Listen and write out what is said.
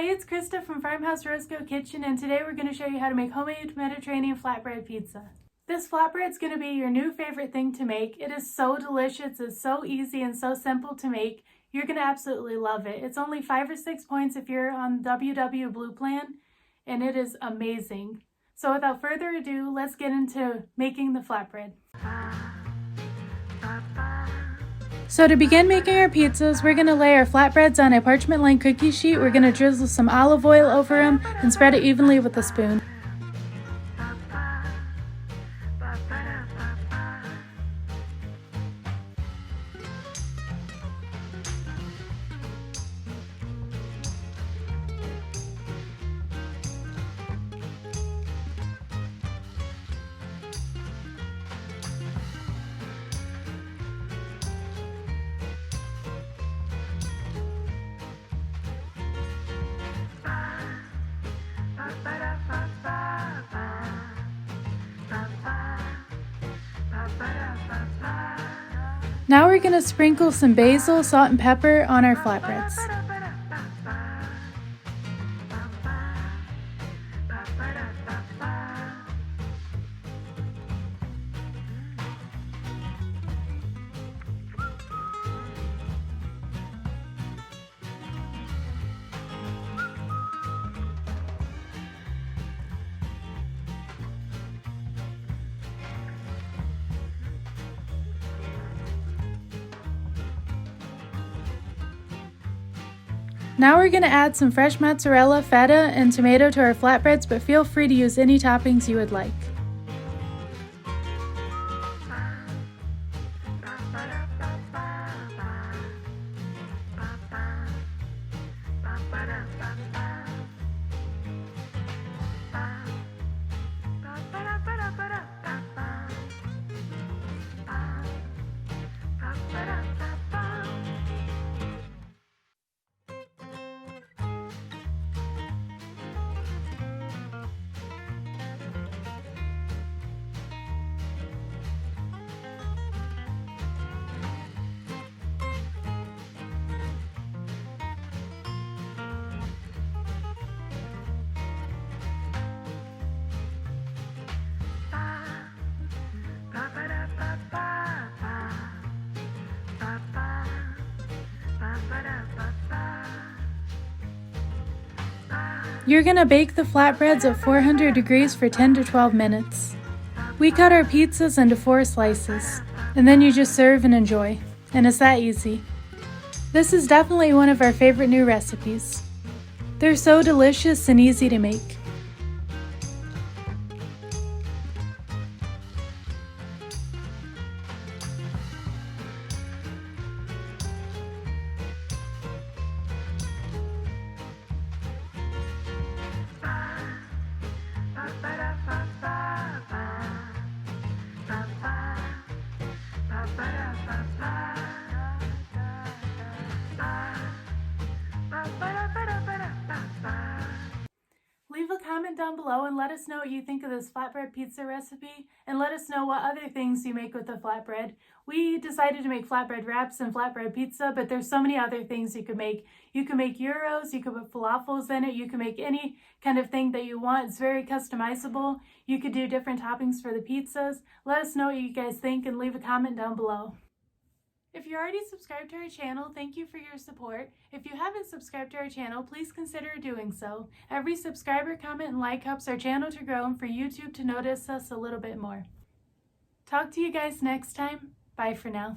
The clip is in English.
Hi, it's Krista from Farmhouse Kitchen, and today we're going to show you how to make homemade Mediterranean flatbread pizza. This flatbread is going to be your new favorite thing to make. It is so delicious, it's so easy and so simple to make. You're going to absolutely love it. It's only 5 or 6 points if you're on WW Blue Plan, and it is amazing. So without further ado, let's get into making the flatbread. So to begin making our pizzas, we're going to lay our flatbreads on a parchment lined cookie sheet. We're going to drizzle some olive oil over them and spread it evenly with a spoon. Now we're going to sprinkle some basil, salt, and pepper on our flatbreads. Now we're going to add some fresh mozzarella, feta, and tomato to our flatbreads, but feel free to use any toppings you would like. You're going to bake the flatbreads at 400 degrees for 10 to 12 minutes. We cut our pizzas into 4 slices, and then you just serve and enjoy. And it's that easy. This is definitely one of our favorite new recipes. They're so delicious and easy to make. Leave a comment down below and let us know what you think of this flatbread pizza recipe, and let us know what other things you make with the flatbread. We decided to make flatbread wraps and flatbread pizza, but there's so many other things you can make. You can make gyros, you can put falafels in it, you can make any kind of thing that you want. It's very customizable. You could do different toppings for the pizzas. Let us know what you guys think and leave a comment down below. If you're already subscribed to our channel, thank you for your support. If you haven't subscribed to our channel, please consider doing so. Every subscriber, comment, and like helps our channel to grow and for YouTube to notice us a little bit more. Talk to you guys next time. Bye for now.